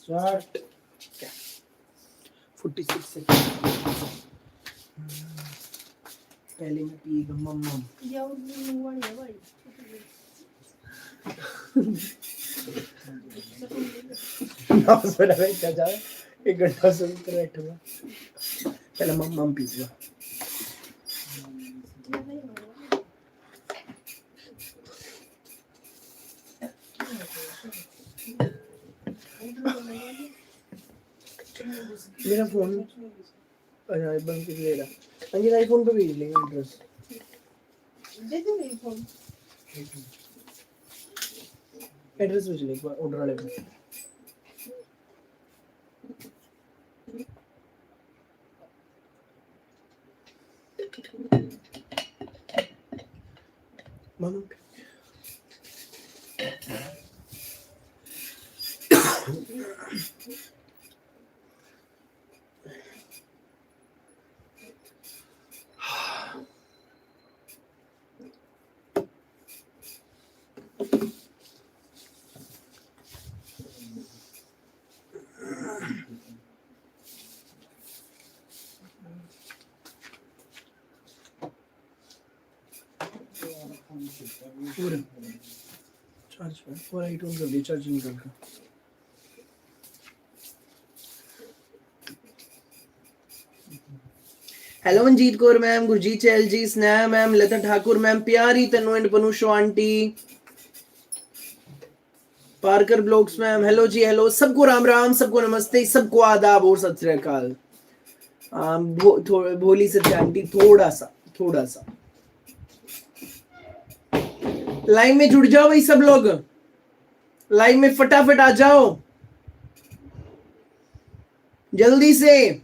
Start 46 second. पहले मैं पीगा मम्मा एक घंटा से बैठूंगा। पहले मम्मा पीगा। मेरा फोन बंद कर ले रहा। अंकित आईफोन पे भेज लेंगे एड्रेस। दे दो मेरे फोन। एड्रेस भेज ले एक बार ऑर्डर वाले को। मामा पूरा चार्ज पे पूरा लाइट ऑन कर दिया चार्ज निकल का। हेलो मनजीत कौर मैम, गुरजीत चैल जी, स्नेहा मैम, लता ठाकुर मैम, प्यारी तनु एंड पनुशो आंटी, पारकर ब्लॉग्स मैम, हेलो जी हेलो। सबको राम राम, सबको नमस्ते, सबको आदाब और सत श्री अकाल। भोली सत्य आंटी थोड़ा सा लाइव में जुड़ जाओ भाई, सब लोग लाइव में फटाफट आ जाओ जल्दी से।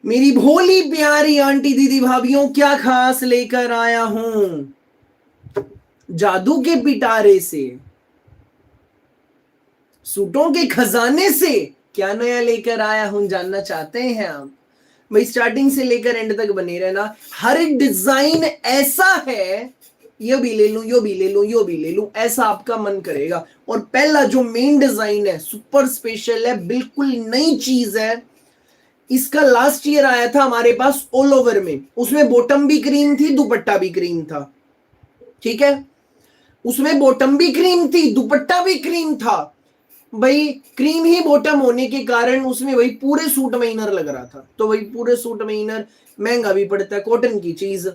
मेरी भोली प्यारी आंटी दीदी भाभीियों, क्या खास लेकर आया हूं जादू के पिटारे से, सूटों के खजाने से क्या नया लेकर आया हूं, जानना चाहते हैं आप? भाई स्टार्टिंग से लेकर एंड तक बने रहना। हर एक डिजाइन ऐसा है, ये भी ले लूं, यो भी ले लूं, यो भी ले लूं, ऐसा आपका मन करेगा। और पहला जो मेन डिजाइन है सुपर स्पेशल है, बिल्कुल नई चीज है। इसका लास्ट ईयर आया था हमारे पास ऑल ओवर में, उसमें बॉटम भी क्रीम थी, दुपट्टा भी क्रीम था। ठीक है, उसमें बॉटम भी क्रीम थी, दुपट्टा भी क्रीम था। भाई क्रीम ही बॉटम होने के कारण उसमें वही पूरे सूट में इनर लग रहा था, तो वही पूरे सूट में इनर महंगा भी पड़ता है, कॉटन की चीज।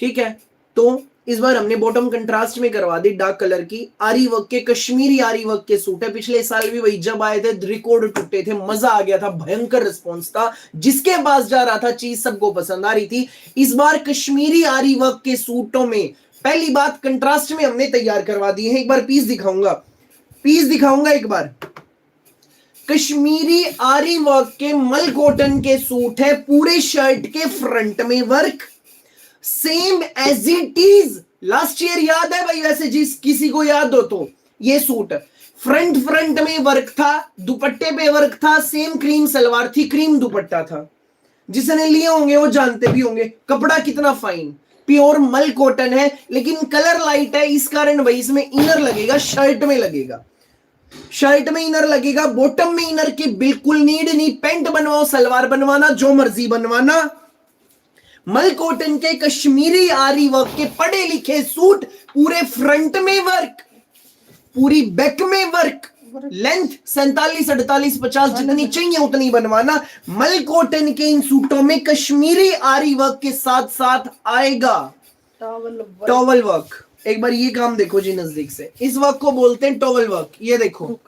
ठीक है, तो इस बार हमने बॉटम कंट्रास्ट में करवा दी, डार्क कलर की आरी वर्क के, कश्मीरी आरी वर्क के सूट है। पिछले साल भी वही जब आए थे रिकॉर्ड टूटे थे, मजा आ गया था, भयंकर रिस्पॉन्स था, जिसके पास जा रहा था चीज सबको पसंद आ रही थी। इस बार कश्मीरी आरी वर्क के सूटों में पहली बात कंट्रास्ट में हमने तैयार करवा दी है। एक बार पीस दिखाऊंगा एक बार। कश्मीरी आरी वर्क के मल कॉटन के सूट है, पूरे शर्ट के फ्रंट में work same as it is. Last year याद है भाई, वैसे जिस किसी को याद हो तो ये सूट फ्रंट में वर्क था, दुपट्टे पे वर्क था, सेम क्रीम सलवार थी, क्रीम दुपट्टा था। जिसने लिए होंगे वो जानते भी होंगे कपड़ा कितना फाइन, प्योर मल कॉटन है, लेकिन कलर लाइट है, इस कारण भाई इसमें इनर लगेगा, शर्ट में इनर लगेगा, बॉटम में इनर की बिल्कुल नीड नहीं। पैंट बनवाओ, सलवार बनवाना, जो मर्जी बनवाना। मल कॉटन के कश्मीरी आरी वर्क के पढ़े लिखे सूट, पूरे फ्रंट में वर्क, पूरी बैक में वर्क, लेंथ 47, 48, 50 जितनी चाहिए उतनी बनवाना। मल कॉटन के इन सूटों में कश्मीरी आरी वर्क के साथ साथ आएगा टॉवल वर्क। एक बार ये काम देखो जी नजदीक से, इस वर्क को बोलते हैं टॉवल वर्क। ये देखो,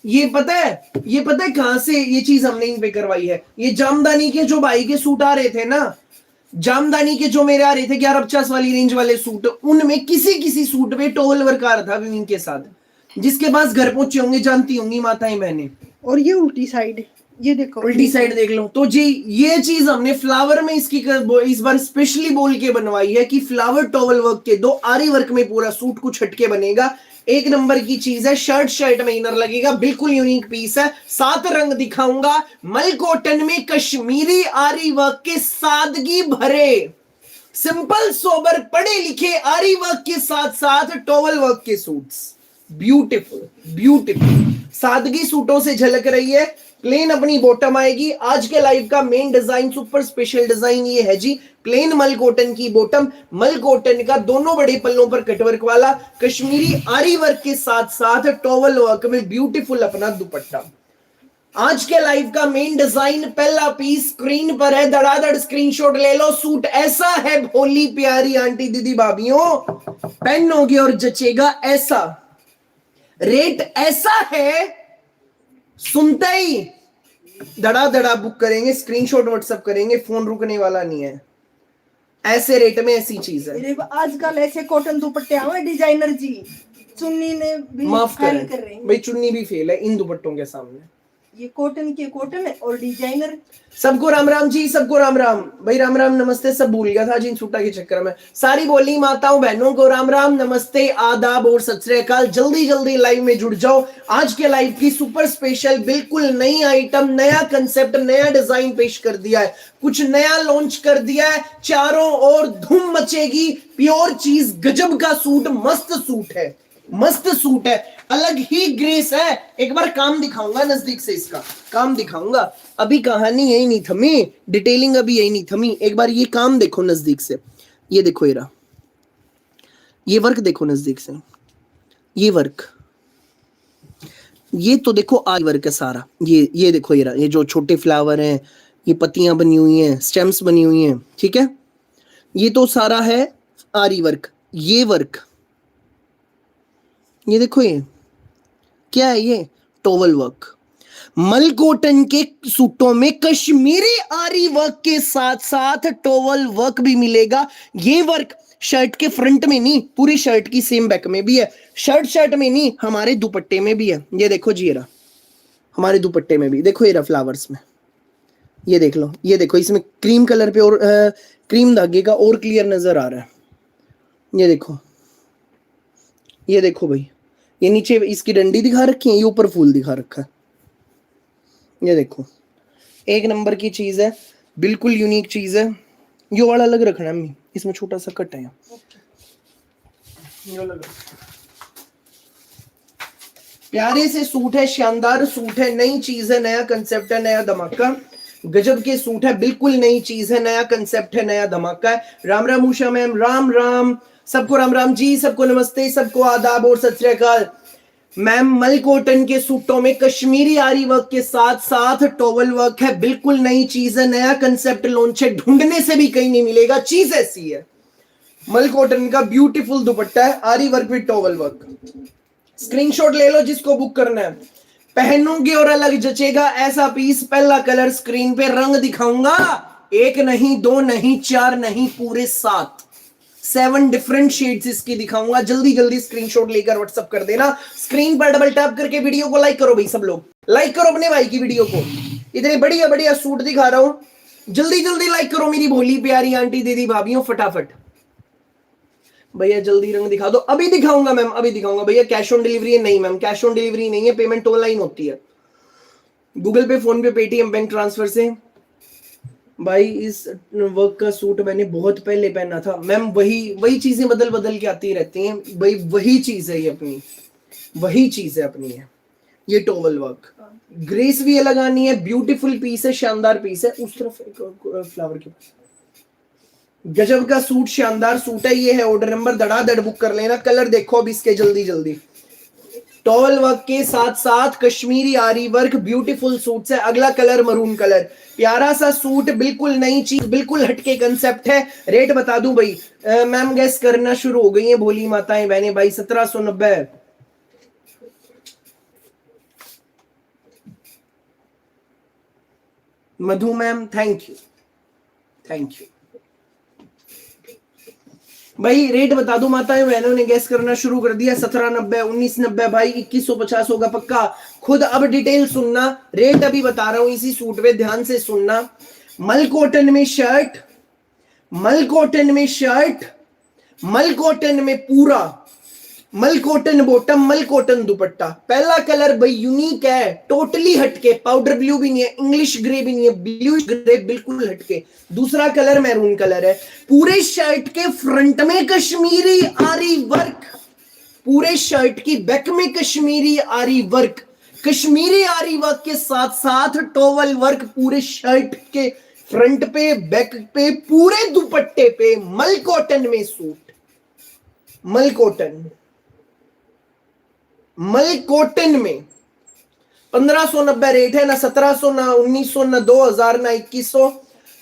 ये पता है कहां से ये चीज हमने इन पे करवाई है? ये जामदानी के जो भाई के सूट आ रहे थे ना, जामदानी के जो मेरे आ रहे थे 1150 वाली रेंज वाले सूट, उनमें किसी सूट पे टॉवल वर्क आ रहा था विविंग के साथ। जिसके पास घर पहुंचे होंगे जानती होंगी माताएं बहनें। और ये उल्टी साइड, ये देखो उल्टी साइड देख लो। तो जी ये चीज हमने फ्लावर में इसकी इस बार स्पेशली बोल के बनवाई है कि फ्लावर टॉवल वर्क के दो, आरी वर्क में पूरा सूट कुछ हटके बनेगा। एक नंबर की चीज है, शर्ट में इनर लगेगा, बिल्कुल यूनिक पीस है। 7 रंग दिखाऊंगा, मल कॉटन में कश्मीरी आरी वर्क के सादगी भरे सिंपल सोबर पढ़े लिखे आरी वर्क के साथ साथ टॉवल वर्क के सूट्स, ब्यूटीफुल ब्यूटीफुल सादगी सूटों से झलक रही है। प्लेन अपनी बॉटम आएगी। आज के लाइव का main design super special design ये है जी, प्लेन मल कॉटन की बॉटम, मल कॉटन का दोनों बड़े पल्लों पर कटवर्क वाला कश्मीरी आरी वर्क के साथ साथ टॉवल वर्क में ब्यूटीफुल अपना दुपट्टा। आज के लाइव का मेन डिजाइन पहला पीस स्क्रीन पर है, धड़ाधड़ स्क्रीनशॉट ले लो। सूट ऐसा है भोली प्यारी आंटी दीदी भाभीओं, पहनोगे और जचेगा ऐसा। रेट ऐसा है, सुनते ही धड़ा धड़ा बुक करेंगे, स्क्रीनशॉट व्हाट्सएप करेंगे, फोन रुकने वाला नहीं है। ऐसे रेट में ऐसी चीज है। आजकल ऐसे कॉटन दुपट्टे आवे डिजाइनर जी, चुन्नी ने भी माफ फेल कर करें रही है। भाई, चुन्नी भी फेल है इन दुपट्टों के सामने। ये कॉटन के कॉटन है और डिजाइनर। सबको राम राम जी, सबको राम राम भाई, राम राम नमस्ते। सब भूल गया था जी इन सूटा के चक्कर में। सारी बोली माताओं बहनों को राम राम नमस्ते आदाब और सत श्री अकाल। जल्दी जल्दी लाइव में जुड़ जाओ। आज के लाइव की सुपर स्पेशल बिल्कुल नई आइटम, नया कंसेप्ट, नया डिजाइन पेश कर दिया है, कुछ नया लॉन्च कर दिया है। चारों ओर धूम मचेगी। प्योर चीज, गजब का सूट, मस्त सूट है, मस्त सूट है, अलग ही ग्रेस है। एक बार काम दिखाऊंगा नजदीक से, इसका काम दिखाऊंगा। अभी कहानी यही नहीं थमी, डिटेलिंग अभी यही नहीं थमी। एक बार ये काम देखो नजदीक से। ये देखो ये रहा, ये वर्क देखो नजदीक से, ये वर्क, ये तो देखो आरी वर्क है सारा। ये देखो ये रहा, ये जो छोटे फ्लावर हैं, ये पत्तियां बनी हुई हैं, स्टेम्स बनी हुई हैं, ठीक है। ये तो सारा है आरी वर्क। ये वर्क, ये देखो, ये क्या है, ये टॉवल वर्क। मल कॉटन के सूटों में कश्मीरी आरी वर्क के साथ साथ टॉवल वर्क भी मिलेगा। ये वर्क शर्ट के फ्रंट में नहीं, पूरी शर्ट की सेम बैक में भी है। शर्ट में नहीं, हमारे दुपट्टे में भी है। ये देखो जी, ये रहा हमारे दुपट्टे में भी, देखो ये रहा फ्लावर्स में। ये देख लो, ये देखो, इसमें क्रीम कलर पे और क्रीम धागे का और क्लियर नजर आ रहा है। ये देखो, ये देखो भाई, ये नीचे इसकी डंडी दिखा रखी है, ये ऊपर फूल दिखा रखा है। ये देखो, एक नंबर की चीज है, बिल्कुल यूनिक चीज है। ये वाला अलग रखना है अम्मी, इसमें छोटा सा कट है। प्यारे से सूट है, शानदार सूट है, नई चीज है, नया कंसेप्ट है, नया धमाका। गजब के सूट है, बिल्कुल नई चीज है, नया कंसेप्ट है, नया धमाका है। राम राम उषा मैम, राम राम, सबको राम राम जी, सबको नमस्ते, सबको आदाब और सत श्री अकाल। मैम, मल कॉटन के सूटों में कश्मीरी आरी वर्क के साथ साथ टॉवल वर्क है, बिल्कुल नई चीज है, नया कंसेप्ट लॉन्च है, ढूंढने से भी कहीं नहीं मिलेगा, चीज ऐसी है। मल कॉटन का ब्यूटीफुल दुपट्टा है, आरी work with towel work. Screenshot ले लो जिसको बुक करना है। पहनोगे और अलग जचेगा ऐसा पीस। पहला कलर स्क्रीन पे, रंग दिखाऊंगा, एक नहीं, दो नहीं, चार नहीं, पूरे 7 डिफरेंट शेड्स इसकी दिखाऊंगा। जल्दी जल्दी स्क्रीनशॉट लेकर व्हाट्सएप कर देना। स्क्रीन पर डबल टैप करके वीडियो को लाइक करो भाई, सब लोग लाइक करो अपने भाई की वीडियो को। इतने बढ़िया बढ़िया सूट दिखा रहा हूं, जल्दी जल्दी लाइक करो मेरी भोली प्यारी आंटी दीदी भाभीओं, फटाफट। भैया जल्दी रंग दिखा दो। अभी दिखाऊंगा मैम, अभी दिखाऊंगा भैया। कैश ऑन डिलीवरी है? नहीं मैम, कैश ऑन डिलीवरी नहीं है, पेमेंट ऑनलाइन होती है, गूगल पे, फोन पे, पेटीएम, बैंक ट्रांसफर से। भाई इस वर्क का सूट मैंने बहुत पहले पहना था मैम। वही चीजें बदल बदल के आती रहती हैं भाई, वही चीज है ये अपनी, वही चीज है अपनी है ये टॉवल वर्क। ग्रेस भी अलग आनी है, ब्यूटीफुल पीस है, शानदार पीस है। उस तरफ फ्लावर के पास गजब का सूट, शानदार सूट है। ये है ऑर्डर नंबर, धड़ाधड़ बुक कर लेना। कलर देखो अब इसके जल्दी जल्दी। टॉवल वर्क के साथ साथ कश्मीरी आरी वर्क, ब्यूटीफुल सूट्स है। अगला कलर मरून कलर, प्यारा सा सूट, बिल्कुल नई चीज, बिल्कुल हटके कंसेप्ट है। रेट बता दूं भाई, मैम गैस करना शुरू हो गई है भोली माताएं बहने भाई। 1790। Madhu ma'am thank you, thank you भाई। रेट बता दो माताएं बहनों ने गैस करना शुरू कर दिया। 1790, 1990 भाई, 2150 होगा पक्का। खुद अब डिटेल सुनना, रेट अभी बता रहा हूं इसी सूट पे, ध्यान से सुनना। मल कॉटन में शर्ट, मल कॉटन में शर्ट, मल कॉटन में पूरा मल कॉटन बॉटम, मल कॉटन दुपट्टा। पहला कलर भाई यूनिक है, टोटली हटके, पाउडर ब्लू भी नहीं है, इंग्लिश ग्रे भी नहीं है, ब्लू ग्रे बिल्कुल हटके। दूसरा कलर मैरून कलर है। पूरे शर्ट के फ्रंट में कश्मीरी आरी वर्क, पूरे शर्ट की बैक में कश्मीरी आरी वर्क, कश्मीरी आरी वर्क के साथ साथ टॉवल वर्क पूरे शर्ट के फ्रंट पे, बैक पे, पूरे दुपट्टे पे। मल कॉटन में सूट, मल कॉटन, मल कॉटन में 1590 रेट है, ना 1700, ना 1900, ना 2000, ना 2100,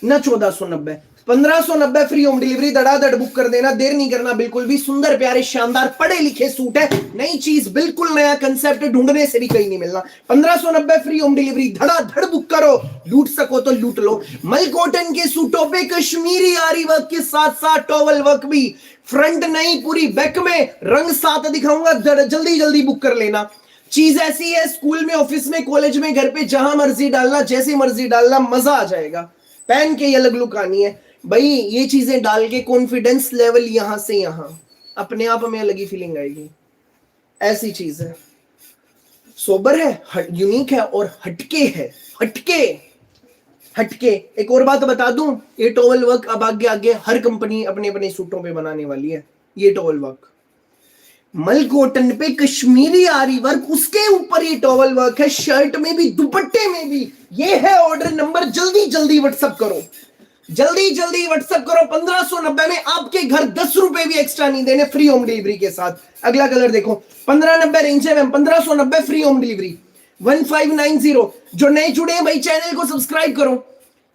ना 1490। 1590 फ्री होम डिलीवरी। धड़ाधड़ बुक कर देना, देर नहीं करना बिल्कुल भी। सुंदर प्यारे शानदार पढ़े लिखे सूट है, नई चीज, बिल्कुल नया कंसेप्ट, ढूंढने से भी कहीं नहीं मिलना। 1590 फ्री होम डिलीवरी, धड़ाधड़ बुक करो, लूट सको तो लूट लो। मल कॉटन के सूटों पे कश्मीरी आरी वर्क के साथ साथ टॉवल वर्क भी, फ्रंट नहीं पूरी बैक में। रंग 7 दिखाऊंगा, जल्दी जल्दी बुक कर लेना। चीज ऐसी है, स्कूल में, ऑफिस में, कॉलेज में, घर पे, जहां मर्जी डालना, जैसे मर्जी डालना, मजा आ जाएगा। पहन के अलग लुक आनी है भाई। ये चीजें डाल के कॉन्फिडेंस लेवल यहां से यहां अपने आप में अलग ही फीलिंग आएगी। ऐसी चीज है, सोबर है, यूनिक है और हटके है। हटके हटके। एक और बात बता दूं, ये टॉवल वर्क अब आगे आगे हर कंपनी अपने अपने सूटों पे बनाने वाली है। ये टॉवल वर्क मल कॉटन पे कश्मीरी आरी वर्क, उसके ऊपर ये टॉवल वर्क है, शर्ट में भी दुपट्टे में भी। ये है ऑर्डर नंबर, जल्दी जल्दी व्हाट्सएप करो, जल्दी जल्दी व्हाट्सएप करो। 1590 में आपके घर 10 रुपए भी एक्स्ट्रा नहीं देने, फ्री होम डिलीवरी के साथ। अगला कलर देखो, 1590 रेंज है मैम, 1590 फ्री होम डिलीवरी। 1590। जो नए जुड़े हैं भाई, चैनल को सब्सक्राइब करो,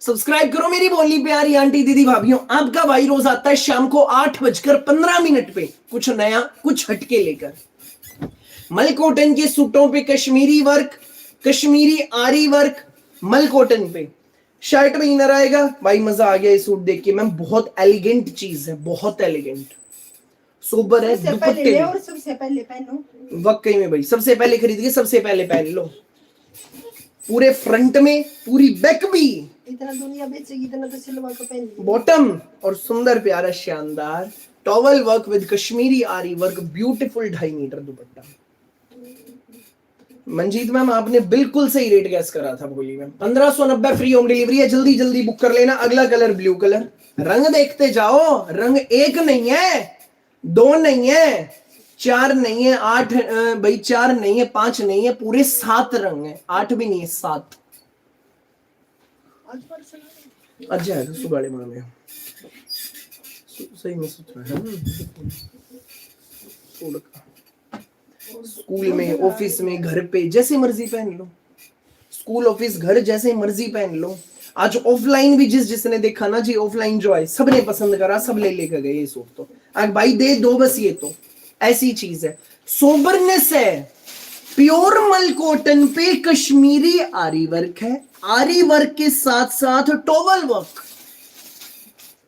सब्सक्राइब करो मेरी बोली प्यारी आंटी दीदी भाभीियों। आपका भाई रोज आता है शाम को 8:15 पे, कुछ नया कुछ हटके लेकर। मल कॉटन के सूटों पे कश्मीरी वर्क, कश्मीरी आरी वर्क, मल कॉटन पे। शर्ट में इनर आएगा भाई, मजा आ गया ये सूट देख के मैम। बहुत एलिगेंट चीज है, बहुत एलिगेंट, सोबर है, दुपट्टे और सबसे पहले पहनो। वाकई में भाई, सबसे पहले खरीद के सबसे पहले पहन लो। पूरे फ्रंट में, पूरी बैक भी। इतना दुनिया बेचेगी, इतना तो सिलवा के पहन ली। बॉटम और सुंदर प्यारा शानदार टॉवल वर्क विद कश्मीरी आरी work, beautiful 2.5 metre dupatta. Manjeet ma'am आपने बिल्कुल सही रेट गैस करा था बोली मैम। 1590 फ्री होम डिलीवरी है, जल्दी जल्दी बुक कर लेना। अगला कलर ब्लू कलर। रंग देखते जाओ, रंग एक नहीं है, 2 नहीं है, 4 नहीं है, 8 भाई, 4 नहीं है, 5 नहीं है, पूरे 7 रंग है। 8 भी नहीं है, 7। आज है सुबह में सही में सोच रहा है। स्कूल में, ऑफिस में, घर पे जैसे मर्जी पहन लो। स्कूल ऑफिस घर जैसे मर्जी पहन लो। आज ऑफलाइन भी जिसने देखा ना जी, ऑफलाइन जो है सबने पसंद करा, सब ले लेकर गए ये सूट। तो आज भाई दे दो बस, ये तो ऐसी चीज है, सोबरनेस है। प्योर मल कॉटन पे कश्मीरी आरी वर्क है, आरी वर्क के साथ साथ टॉवल वर्क,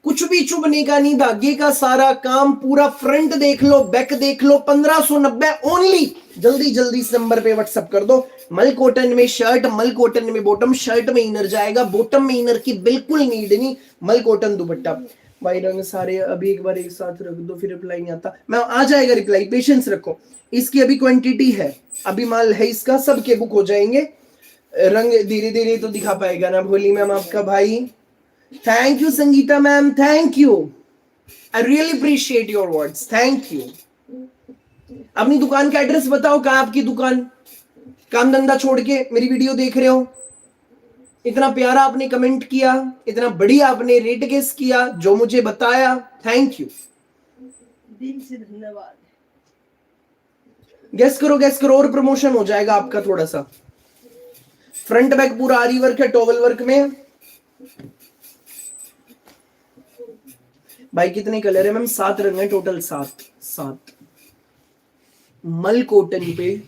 कुछ भी चुभने का नहीं, धागे का सारा काम। पूरा फ्रंट देख लो, बैक देख लो। 1590 ओनली। जल्दी जल्दी इस नंबर पे व्हाट्सएप कर दो। मल कॉटन में शर्ट, मल कॉटन में बॉटम, शर्ट में इनर जाएगा, बॉटम में इनर की बिल्कुल नीड नहीं। मल कॉटन दुपट्टा। भाई रंग सारे अभी एक बार एक साथ रख दो, फिर रिप्लाई नहीं आता। मैं आ जाएगा रिप्लाई, पेशेंस रखो। इसकी अभी क्वांटिटी है, अभी माल है इसका, सबके बुक हो जाएंगे। रंग धीरे धीरे तो दिखा पाएगा ना भोली मैम आपका भाई। Thank you Sangeeta ma'am, thank you, I really appreciate your words, thank you. अपनी दुकान का एड्रेस बताओ, कहाँ आपकी दुकान? काम धंधा छोड़ के मेरी वीडियो देख रहे हो, इतना प्यारा आपने कमेंट किया, इतना बढ़िया आपने रेट गेस किया, जो मुझे बताया, थैंक यू, दिल से धन्यवाद। गेस करो और प्रमोशन हो जाएगा आपका थोड़ा सा। फ्रंट बैक पूरा आरी वर्क है टॉवल वर्क में। भाई कितने कलर है मैम? 7 रंग है टोटल, 7। मल कॉटन पे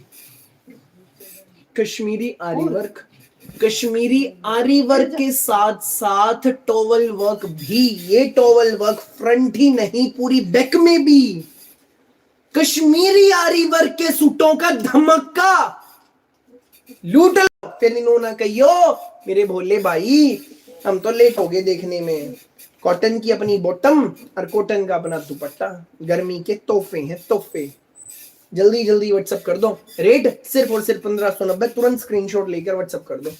कश्मीरी आरी वर्क, कश्मीरी आरी वर्क के साथ साथ टॉवल वर्क भी। ये टॉवल वर्क फ्रंट ही नहीं, पूरी बैक में भी कश्मीरी आरी वर्क के सूटों का धमाका। लूट लो, फिर इन्होंने कहियो मेरे भोले भाई हम तो लेट हो गए देखने में। कॉटन की अपनी बॉटम और कॉटन का अपना दुपट्टा, गर्मी के तोहफे हैं, तोहफे। जल्दी जल्दी व्हाट्सअप कर दो। रेट सिर्फ और सिर्फ 1590, तुरंत स्क्रीनशॉट लेकर व्हाट्सअप कर दो।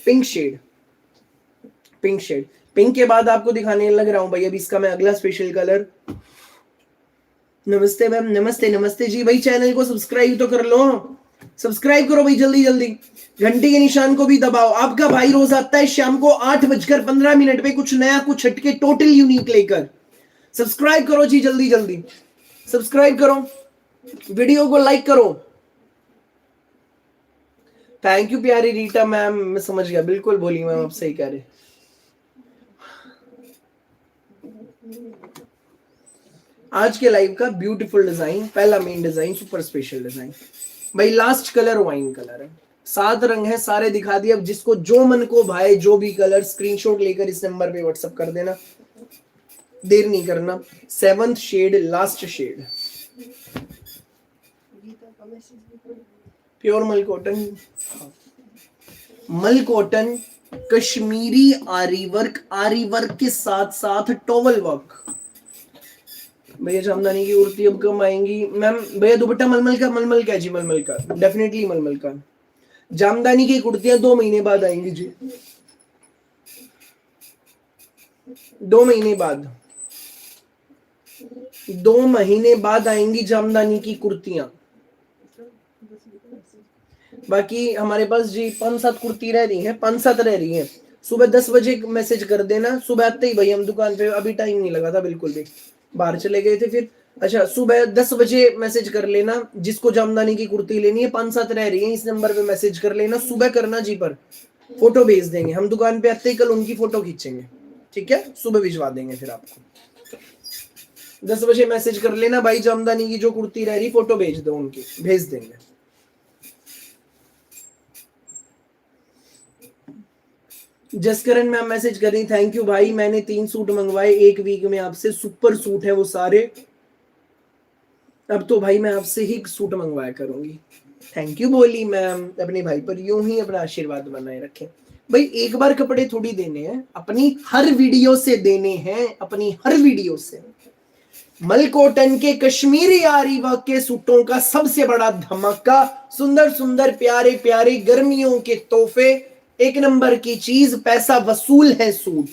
Pink shade, pink shade, pink के बाद आपको दिखाने लग रहा हूं भाई अभी इसका मैं अगला स्पेशल कलर। नमस्ते मैम, नमस्ते नमस्ते जी। भाई चैनल को सब्सक्राइब तो कर लो, सब्सक्राइब करो भाई जल्दी जल्दी, घंटी के निशान को भी दबाओ। आपका भाई रोज आता है शाम को 8:15 पे कुछ नया कुछ हटके टोटल यूनिक लेकर। सब्सक्राइब करो जी जल्दी जल्दी, सब्सक्राइब करो, वीडियो को लाइक करो। थैंक यू प्यारी रीटा मैम, मैं समझ गया, बिल्कुल बोली मैम, आप सही कह रहे। आज के लाइव का ब्यूटीफुल डिजाइन, पहला main design, super special design भाई। लास्ट कलर वाइन कलर है, 7 रंग है, सारे दिखा दिए। अब जिसको जो मन को भाए, जो भी कलर, स्क्रीनशॉट लेकर इस नंबर पे व्हाट्सएप कर देना, देर नहीं करना। 7th shade, last shade, pure मल कॉटन, मल कॉटन, कश्मीरी आरी वर्क के साथ साथ टॉवल वर्क। भैया जामदानी की कुर्ती अब कम आएंगी मैम? भैया दुपट्टा मलमल का, मलमल का जी, मलमल का, डेफिनेटली मलमल का। जामदानी की कुर्तियां 2 महीने बाद आएंगी जी, 2 महीने बाद, 2 महीने बाद आएंगी जामदानी की कुर्तियां। बाकी हमारे पास जी 5-7 कुर्ती रह रही है, 5-7 रह रही है। सुबह 10 बजे मैसेज कर देना, सुबह आते ही भाई हम दुकान पे, अभी टाइम नहीं लगा था बिल्कुल भी, बाहर चले गए थे फिर। अच्छा, सुबह 10 बजे मैसेज कर लेना, जिसको जामदानी की कुर्ती लेनी है, 5-7 रह रही है, इस नंबर पे मैसेज कर लेना। सुबह करना जी, पर फोटो भेज देंगे हम, दुकान पे आते ही कल उनकी फोटो खींचेंगे, ठीक है? सुबह भिजवा देंगे फिर आपको। 10 बजे मैसेज कर लेना भाई, जामदानी की जो कुर्ती रह रही फोटो भेज दो, उनकी भेज देंगे। जसकरण मैम मैसेज कर रही, थैंक यू भाई, मैंने 3 सूट मंगवाए 1 वीक में आपसे, सुपर सूट है वो सारे। अब तो भाई मैं आपसे ही सूट मंगवाया करूंगी। थैंक यू बोली मैम, अपने भाई पर यूं ही अपना आशीर्वाद बनाए रखें। भाई एक बार कपड़े थोड़ी देने हैं, अपनी हर वीडियो से देने हैं, अपनी हर वीडियो से। मल कॉटन के कश्मीरी आरी वर्क के सूटों का सबसे बड़ा धमाका, सुंदर सुंदर प्यारे प्यारे गर्मियों के तोहफे, एक नंबर की चीज, पैसा वसूल है सूट,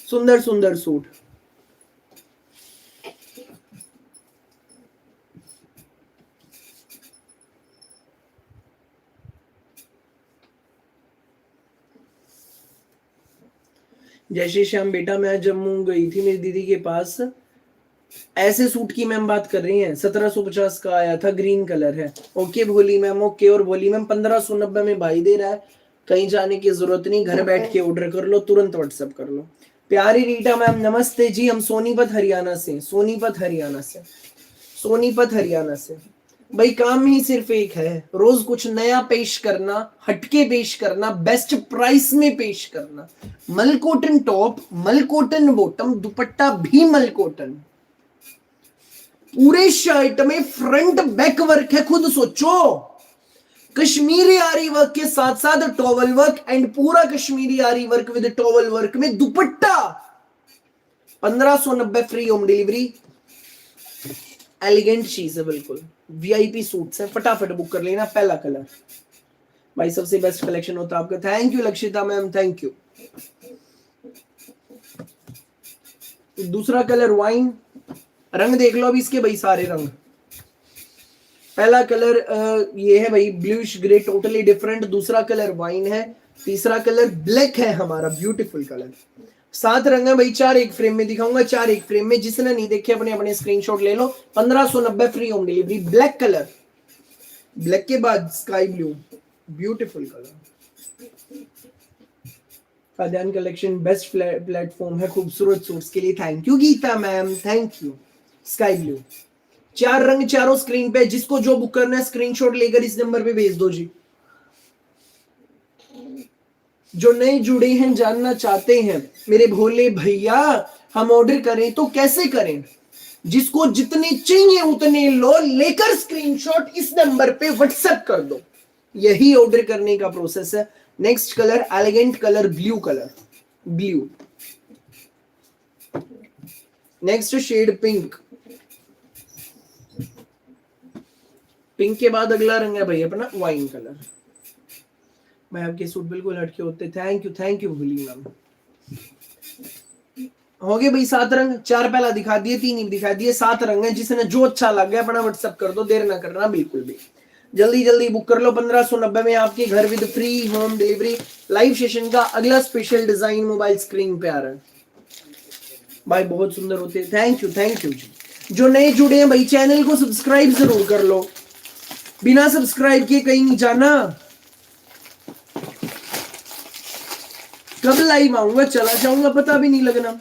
सुंदर सुंदर सूट। जय श्री श्याम बेटा, मैं जम्मू गई थी मेरी दीदी के पास, ऐसे सूट की मैम बात कर रही हैं, 1750 का आया था, ग्रीन कलर है। ओके भोली मैम, ओके। और भोली मैम 1590 में भाई दे रहा है, कहीं जाने की जरूरत नहीं, घर बैठ के ऑर्डर कर लो, तुरंत व्हाट्सएप कर लो। प्यारी रीटा मैम नमस्ते जी, हम सोनीपत हरियाणा से, सोनीपत हरियाणा से, सोनीपत हरियाणा से। भाई काम ही सिर्फ एक है, रोज कुछ नया पेश करना, हटके पेश करना, बेस्ट प्राइस में पेश करना। मल कॉटन टॉप, मल कॉटन बॉटम, दुपट्टा भी मल कॉटन, पूरे शर्ट में फ्रंट बैक वर्क है, खुद सोचो। कश्मीरी आरी वर्क के साथ साथ टॉवल वर्क, एंड पूरा कश्मीरी आरी वर्क विद टॉवल वर्क में दुपट्टा। 1590 फ्री होम डिलीवरी, एलिगेंट चीज है बिल्कुल, वीआईपी सूट्स है, फटाफट बुक कर लेना। पहला कलर भाई सबसे बेस्ट कलेक्शन होता है आपका। Thank you Lakshita ma'am, thank you. दूसरा कलर वाइन, रंग देख लो अभी इसके भाई, सारे रंग। पहला कलर ये है भाई ब्लूइश ग्रे, टोटली डिफरेंट। दूसरा कलर वाइन है, तीसरा कलर ब्लैक है हमारा, ब्यूटीफुल कलर। 7 रंग है भाई, 4 एक फ्रेम में दिखाऊंगा, 4 एक फ्रेम में। जिसने नहीं देखे अपने अपने स्क्रीनशॉट ले लो। 1590 free home delivery. Black colour, black के बाद स्काई ब्लू, ब्यूटीफुल कलर। खाद्यान कलेक्शन बेस्ट प्लेटफॉर्म है खूबसूरत सूट्स के लिए। Thank you Geeta ma'am, thank you. Sky blue, 4 रंग, चारों स्क्रीन पे। जिसको जो बुक करना है स्क्रीनशॉट लेकर इस नंबर पे भेज दो जी। जो नए जुड़े हैं, जानना चाहते हैं मेरे भोले भैया हम ऑर्डर करें तो कैसे करें? जिसको जितने चाहिए उतने लो, लेकर स्क्रीनशॉट इस नंबर पे व्हाट्सएप कर दो, यही ऑर्डर करने का प्रोसेस है। Next colour elegant colour, blue colour, blue. Next shade pink, pink के बाद अगला रंग है भाई अपना वाइन कलर। मैं आपके सूट बिल्कुल हटके होते। थैंक यू गुली मैम। हो गए भाई 7 रंग, 4 पहला दिखा दिए, 3 ही दिखा दिए, 7 रंग है। जिसने जो अच्छा लग गया अपना व्हाट्सएप कर दो, देर ना करना बिल्कुल भी। जल्दी जल्दी बुक कर लो। 1590 में आपके घर with free home delivery. Live session का अगला स्पेशल डिजाइन मोबाइल स्क्रीन पे आ रहा है भाई, बहुत सुंदर होते हैं। थैंक यू जी। जो नए जुड़े हैं भाई चैनल को सब्सक्राइब जरूर कर लो, बिना सब्सक्राइब किए कहीं नहीं जाना। कब लाइव आऊंगा चला जाऊंगा पता भी नहीं लगना।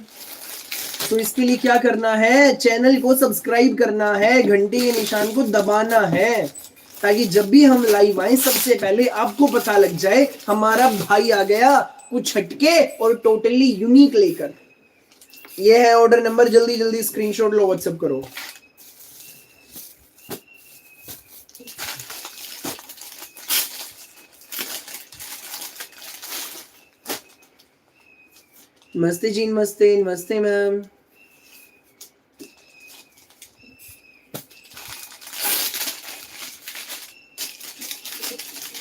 तो इसके लिए क्या करना है, चैनल को सब्सक्राइब करना है, घंटे के निशान को दबाना है, ताकि जब भी हम लाइव आए सबसे पहले आपको पता लग जाए हमारा भाई आ गया कुछ हटके और टोटली यूनिक लेकर। ये है ऑर्डर नंबर, जल्दी जल्दी स्क्रीनशॉट लो, व्हाट्सएप करो। नमस्ते जी, नमस्ते मैम।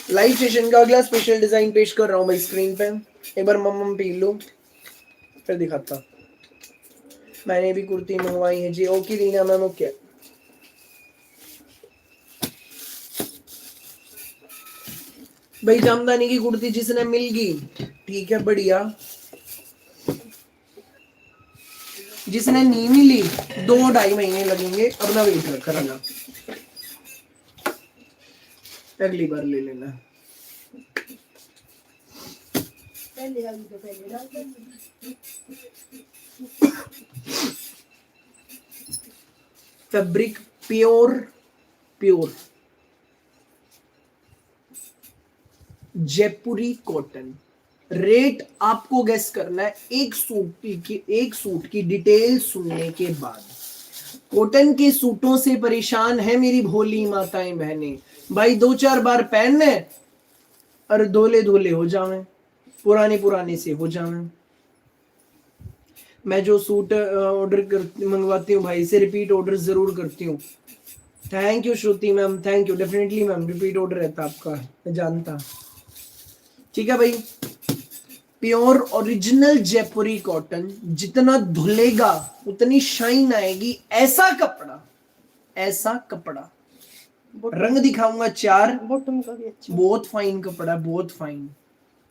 लाइव सेशन का अगला स्पेशल डिजाइन पेश कर रहा हूं भाई स्क्रीन पे। एक बार मम्म पी लो फिर दिखाता। मैंने भी कुर्ती मंगवाई है जी। Okay Reena ma'am, okay. भाई जामदानी की कुर्ती जिसने मिल गई ठीक है, बढ़िया। जिसने नहीं मिली 2-2.5 महीने लगेंगे, अपना वेट करना, अगली बार ले लेना। फैब्रिक प्योर जयपुरी कॉटन। रेट आपको गेस करना है एक सूट की डिटेल सुनने के बाद। कॉटन के सूटों से परेशान है मेरी भोली माताएं बहनें भाई, 2-4 बार पहनने और धोले हो जावे, पुराने से हो जावे। मैं जो सूट मंगवाती हूँ भाई से रिपीट ऑर्डर जरूर करती हूँ। Thank you Shruti ma'am, thank you. Definitely ma'am repeat order रहता आपका, मैं जानता। ठीक है भाई, प्योर ओरिजिनल जयपुरी कॉटन, जितना धुलेगा उतनी शाइन आएगी। ऐसा कपड़ा रंग दिखाऊंगा 4। बॉटम का भी अच्छा, बहुत फाइन कपड़ा, बहुत फाइन।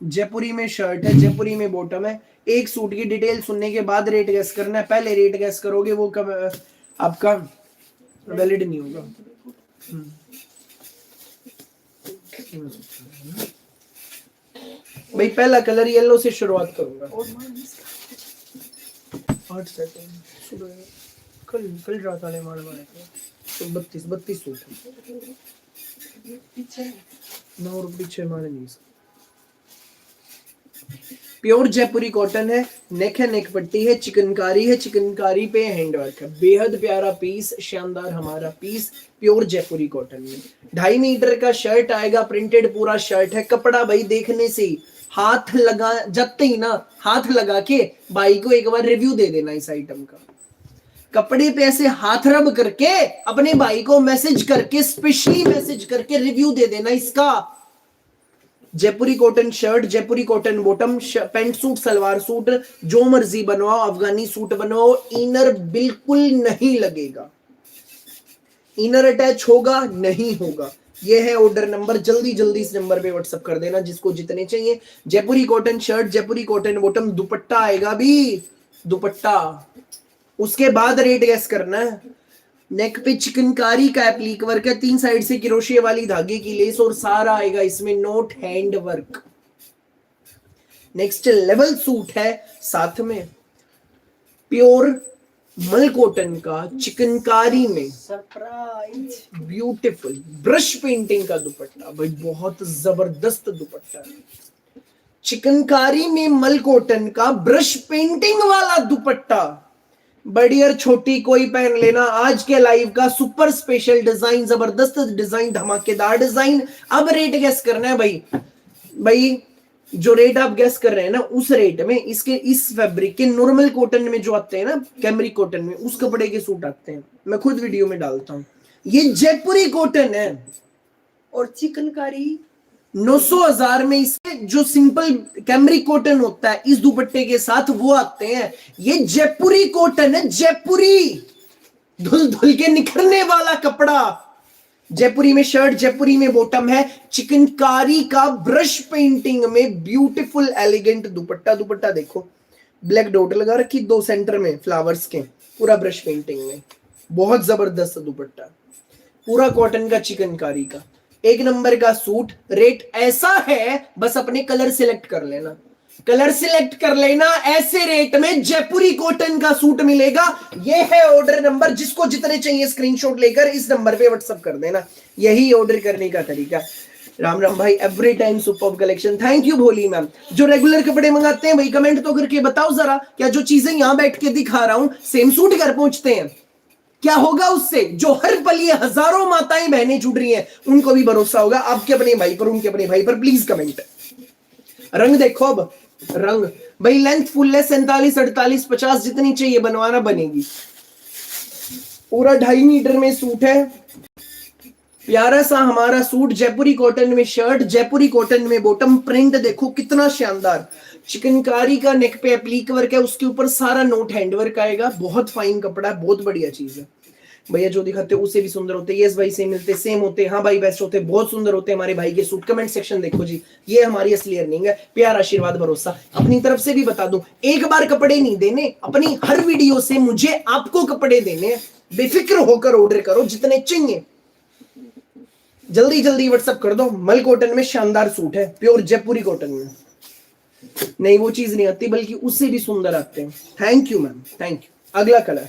जयपुरी में शर्ट है, जयपुरी में बॉटम है। एक सूट की डिटेल सुनने के बाद रेट गैस करना है। पहले रेट गैस करोगे वो कब आपका वैलिड नहीं होगा। भाई पहला कलर येलो से शुरुआत करूंगा। 8 सेकंड कल रात वाले मार मारे तो 32 सूट पीछे ना, और पीछे मारे नहीं। प्योर जयपुरी कॉटन है। नेक है, नेक पट्टी है, चिकनकारी है, चिकनकारी पे हैंडवर्क है। बेहद प्यारा पीस, शानदार हमारा पीस प्योर जयपुरी कॉटन में। 2.5 मीटर का शर्ट आएगा, प्रिंटेड पूरा शर्ट है। कपड़ा भाई देखने से हाथ लगा, जबते ही ना हाथ लगा के भाई को एक बार रिव्यू दे देना इस आइटम का। कपड़े पे ऐसे हाथ रब करके अपने भाई को मैसेज करके, स्पेशली मैसेज करके रिव्यू दे देना इसका। Jaipuri cotton shirt, Jaipuri cotton bottom, pant suit, salwar suit, जो मर्जी बनवाओ, अफगानी सूट बनवाओ, इनर बिल्कुल नहीं लगेगा। इनर अटैच होगा नहीं होगा। ये है ऑर्डर नंबर, जल्दी जल्दी इस नंबर पे व्हाट्सएप कर देना जिसको जितने चाहिए। जयपुरी cotton shirt, Jaipuri cotton bottom, दुपट्टा आएगा भी, दुपट्टा। उसके बाद रेट गैस करना है। नेक पे चिकनकारी का एप्लीक वर्क है, 3 साइड से क्रोशिया वाली धागे की लेस और सारा आएगा इसमें note hand work. Next level suit है, साथ में प्योर मल कॉटन का चिकनकारी में सरप्राइज ब्यूटीफुल ब्रश पेंटिंग का दुपट्टा। भाई बहुत जबरदस्त दुपट्टा है। चिकनकारी में मल कॉटन का ब्रश पेंटिंग वाला दुपट्टा, बड़ी और छोटी कोई पहन लेना। आज के लाइव का सुपर स्पेशल डिजाइन, जबरदस्त डिजाइन, धमाकेदार डिजाइन। अब रेट गैस करना है भाई जो रेट आप गैस कर रहे हैं ना, उस रेट में इसके इस फैब्रिक के नॉर्मल कॉटन में जो आते हैं ना, कैमरिक कॉटन में, उस कपड़े के सूट आते हैं। मैं खुद वीडियो में डालता हूँ। ये जयपुरी कॉटन है। और चिकनकारी 900,000 में इसके जो सिंपल कैमरिक कॉटन होता है इस दुपट्टे के साथ वो आते हैं। ये जयपुरी कॉटन है, जयपुरी, धुल धुल के निखरने वाला कपड़ा। जयपुरी में शर्ट, जयपुरी में बॉटम है, चिकनकारी का ब्रश पेंटिंग में ब्यूटीफुल एलिगेंट दुपट्टा। दुपट्टा देखो, ब्लैक डॉट लगा रखी 2 सेंटर में फ्लावर्स के, पूरा ब्रश पेंटिंग में, बहुत जबरदस्त दुपट्टा, पूरा कॉटन का, चिकनकारी का, एक नंबर का सूट। रेट ऐसा है, बस अपने कलर सिलेक्ट कर लेना, कलर सिलेक्ट कर लेना, ऐसे रेट में जयपुरी कॉटन का सूट मिलेगा। ये है ऑर्डर नंबर, जिसको जितने चाहिए स्क्रीनशॉट लेकर इस नंबर पे व्हाट्सएप कर देना, यही ऑर्डर करने का तरीका। राम राम भाई, every time superb collection, thank you भोली मैम। जो रेगुलर कपड़े मंगाते हैं भाई कमेंट तो करके बताओ जरा, क्या जो चीजें यहां बैठ के दिखा रहा हूं सेम सूट घर पहुंचते हैं? क्या होगा उससे? जो हर पल ये हजारों माताएं बहनें जुड़ रही हैं उनको भी भरोसा होगा आपके अपने भाई पर, उनके अपने भाई पर। Please comment. रंग देखो, अब रंग भाई, लेंथ फुल है 47, 48, 50 जितनी चाहिए बनवाना बनेगी। पूरा 2.5 मीटर में सूट है, प्यारा सा हमारा सूट, जयपुरी कॉटन में शर्ट, जयपुरी कॉटन में बॉटम। प्रिंट देखो कितना शानदार, चिकनकारी का नेक पे एप्लीक वर्क है, उसके ऊपर सारा नोट हैंड वर्क आएगा, बहुत फाइन कपड़ा है, बहुत बढ़िया चीज है। भैया जो दिखाते हैं उससे भी सुंदर होते हैं, यस भाई से मिलते सेम होते हैं, हाँ भाई बेस्ट होते हैं, बहुत सुंदर होते हैं हमारे भाई के सूट। कमेंट सेक्शन देखो जी, ये हमारी असली अर्निंग है, प्यार, आशीर्वाद, भरोसा। अपनी तरफ से भी बता दूं, एक बार कपड़े नहीं देने, अपनी हर वीडियो से मुझे आपको कपड़े देने, बेफिक्र होकर ऑर्डर करो जितने चाहिए, जल्दी जल्दी व्हाट्सएप कर दो। मल कॉटन में शानदार सूट है, प्योर जयपुरी कॉटन में, नहीं वो चीज नहीं आती बल्कि उससे भी सुंदर आते हैं। Thank you ma'am, thank you. अगला कलर,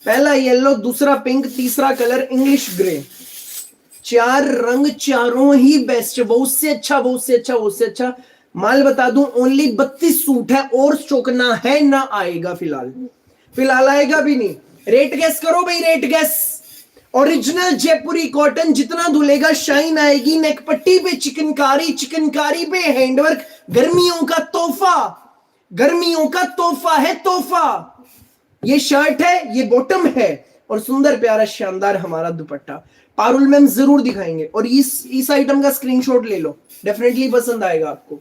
पहला येलो, दूसरा पिंक, तीसरा कलर इंग्लिश ग्रे। 4 रंग, चारों ही बेस्ट, बहुत से अच्छा, बहुत से अच्छा, बहुत से अच्छा। माल बता दूं, ओनली 32 सूट है और चौकना है, ना आएगा फिलहाल, फिलहाल आएगा भी नहीं। रेट गैस करो भाई, रेट गैस। ओरिजिनल जयपुरी कॉटन, जितना धुलेगा शाइन आएगी। नेक पट्टी पे चिकनकारी, चिकनकारी पे हैंडवर्क, गर्मियों का तोहफा, गर्मियों का तोहफा है, तोहफा। ये शर्ट है, ये बॉटम है, और सुंदर प्यारा शानदार हमारा दुपट्टा। पारुल मैम जरूर दिखाएंगे, और इस आइटम का स्क्रीनशॉट ले लो, डेफिनेटली पसंद आएगा आपको,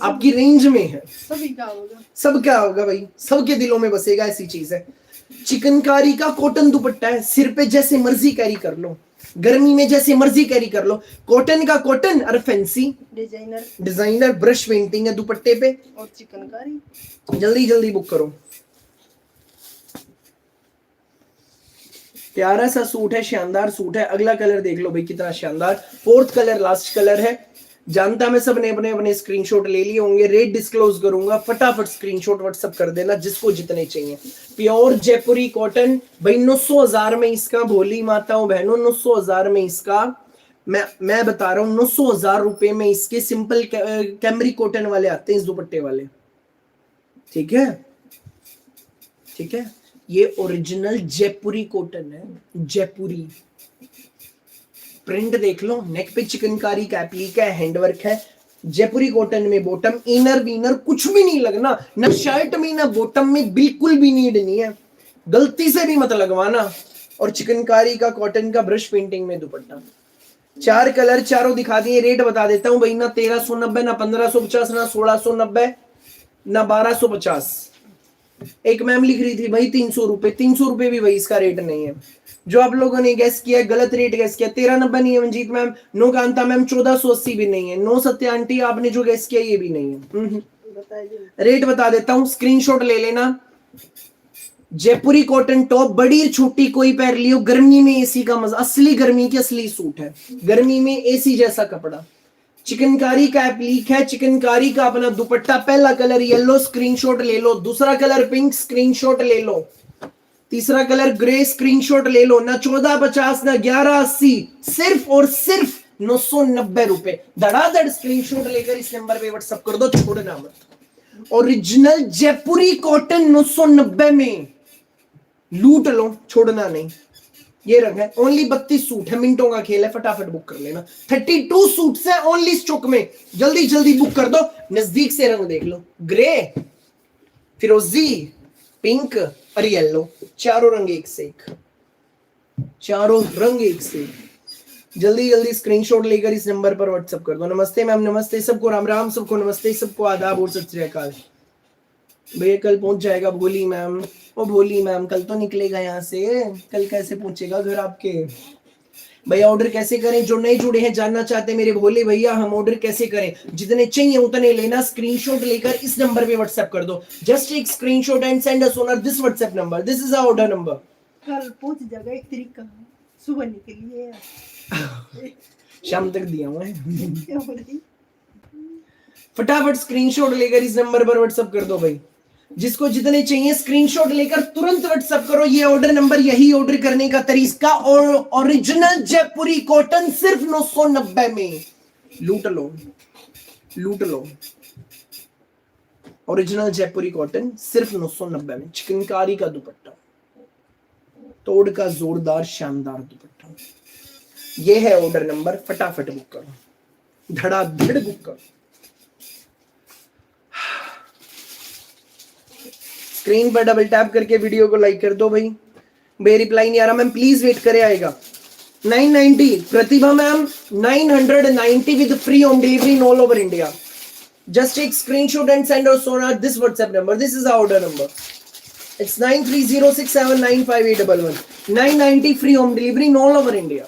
आपकी रेंज में है। सभी क्या होगा, सब क्या होगा भाई, सबके दिलों में बसेगा, ऐसी चीज है। चिकनकारी का कॉटन दुपट्टा है, सिर पे जैसे मर्जी कैरी कर लो, गर्मी में जैसे मर्जी कैरी कर लो। कॉटन का कॉटन और fancy designer, designer brush painting है दुपट्टे पे, और चिकनकारी। जल्दी जल्दी बुक करो। प्यारा सा सूट है, शानदार सूट है। अगला कलर देख लो भाई, कितना शानदार, 4th कलर, लास्ट कलर है। जानता मैं सब ने अपने अपने स्क्रीनशॉट ले लिए होंगे, रेट डिस्क्लोज करूंगा, फटाफट स्क्रीनशॉट व्हाट्सएप कर देना जिसको जितने चाहिए। प्योर जयपुरी कॉटन भाई, 900,000 में इसका, भोली माताओं बहनों, 900,000 में इसका, मैं बता रहा हूं, 900,000 रुपए में इसके सिंपल कैमरिक कॉटन वाले आते हैं, इस दुपट्टे वाले, ठीक है, ठीक है। ये ओरिजिनल जयपुरी कॉटन है, जयपुरी। प्रिंट देख लो, नेक पे चिकनकारी का एप्लीक है, हैंडवर्क है, जयपुरी कॉटन में बॉटम, इनर विनर कुछ भी नहीं लगना, ना शर्ट में ना बॉटम में, बिल्कुल भी नीड नहीं है, गलती से भी मत लगवाना। और चिकनकारी का कॉटन का ब्रश पेंटिंग में दुपट्टा। 4 कलर, चारों दिखा दिए। रेट बता देता हूं भाई, ना 1390, ना 1550, ना 1690, ना 1250। एक मैम लिख रही थी भाई 300 रुपए, 300 रुपए भी भाई इसका रेट नहीं है। जो आप लोगों ने गैस किया, गलत रेट गैस किया। 1390 नहीं है Manjeet ma'am, no Kanta ma'am 1480 भी नहीं है, नो सत्या आंटी आपने जो गैस किया ये भी नहीं है। रेट बता देता हूँ, स्क्रीनशॉट ले लेना। जयपुरी कॉटन टॉप, बड़ी छोटी कोई पहन लियो, गर्मी में एसी का मजा, असली गर्मी की असली सूट है, गर्मी में एसी जैसा कपड़ा। चिकनकारी का एप्लीक है, चिकनकारी का अपना दुपट्टा। पहला कलर येलो, स्क्रीनशॉट ले लो। दूसरा कलर पिंक, स्क्रीनशॉट ले लो। तीसरा कलर ग्रे, स्क्रीनशॉट ले लो। ना 1450 ना 1180, सिर्फ और सिर्फ 990 रुपए। धड़ाधड़ स्क्रीनशॉट लेकर इस नंबर पे व्हाट्सएप कर दो, छोड़ना मत। ओरिजिनल जयपुरी कॉटन 990 में लूट लो, छोड़ना नहीं। ये रंग है, ओनली 32 सूट है, मिनटों का खेल है, फटाफट बुक कर लेना। 32 सूट है ओनली स्टॉक में, जल्दी जल्दी बुक कर दो। नजदीक से रंग देख लो, ग्रे, फिरोजी, पिंक और येलो, चारों रंग एक से एक। चारों रंग एक से। जल्दी जल्दी स्क्रीनशॉट लेकर इस नंबर पर व्हाट्सएप कर दो। नमस्ते मैम, नमस्ते सबको, राम राम सबको, नमस्ते सबको, आदाब और सत श्री अकाल। भैया कल पहुंच जाएगा भोली मैम। ओ भोली मैम कल तो निकलेगा यहाँ से, कल कैसे पहुंचेगा घर आपके? भैया ऑर्डर कैसे करें? जो नए जुड़े हैं जानना चाहते हैं मेरे भोले भैया, हम ऑर्डर कैसे करें? जितने चाहिए उतने लेना, स्क्रीनशॉट लेकर इस नंबर पे व्हाट्सएप कर दो। जस्ट एक screenshot and send us on this WhatsApp number. This is our order number. कल पहुंच जाएगा 1 तारीख का, सुबह निकलिए। शाम तक दिया हुआ है। क्या बोली? फटाफट स्क्रीनशॉट लेकर इस नंबर पर व्हाट्सएप कर दो भाई। जिसको जितने चाहिए स्क्रीनशॉट लेकर तुरंत व्हाट्सएप करो। ये ऑर्डर नंबर, यही ऑर्डर करने का तरीका। और ओरिजिनल जयपुरी कॉटन सिर्फ 990 में। लूट लो, लूट लो। ओरिजिनल जयपुरी कॉटन सिर्फ 990 में। चिकनकारी का दुपट्टा, तोड़ का जोरदार शानदार दुपट्टा। ये है ऑर्डर नंबर, फटाफट बुक करो, धड़ाधड़ बुक करो। स्क्रीन पर डबल टैप करके वीडियो को लाइक कर दो भाई। बे रिप्लाई नहीं आ रहा मैम, प्लीज वेट करे, आएगा। 990 Pratibha ma'am, 990 with free home delivery in all over India. Just take screenshot and send us on this WhatsApp number. This is our order number. It's 9306795811. 990 free home delivery in all over India.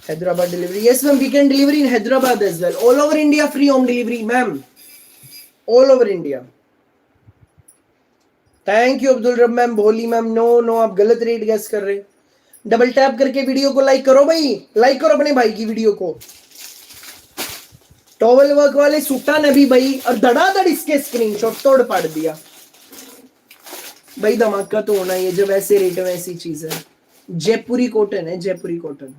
Hyderabad delivery. Yes, ma'am. We can deliver in Hyderabad as well. All over India free home delivery, ma'am. All over India. Thank you Abdul रब ma'am, भोली ma'am. No आप गलत rate gas कर रहे। Double tap करके video को like करो भाई, लाइक करो अपने भाई की वीडियो को। टॉवल वर्क वाले सूटा ने भी भाई, और धड़ाधड़ इसके स्क्रीनशॉट तोड़ पाड़ दिया भाई। धमाका तो होना ही है जब ऐसे रेट में ऐसी चीज है। जयपुरी कॉटन है, जयपुरी कॉटन।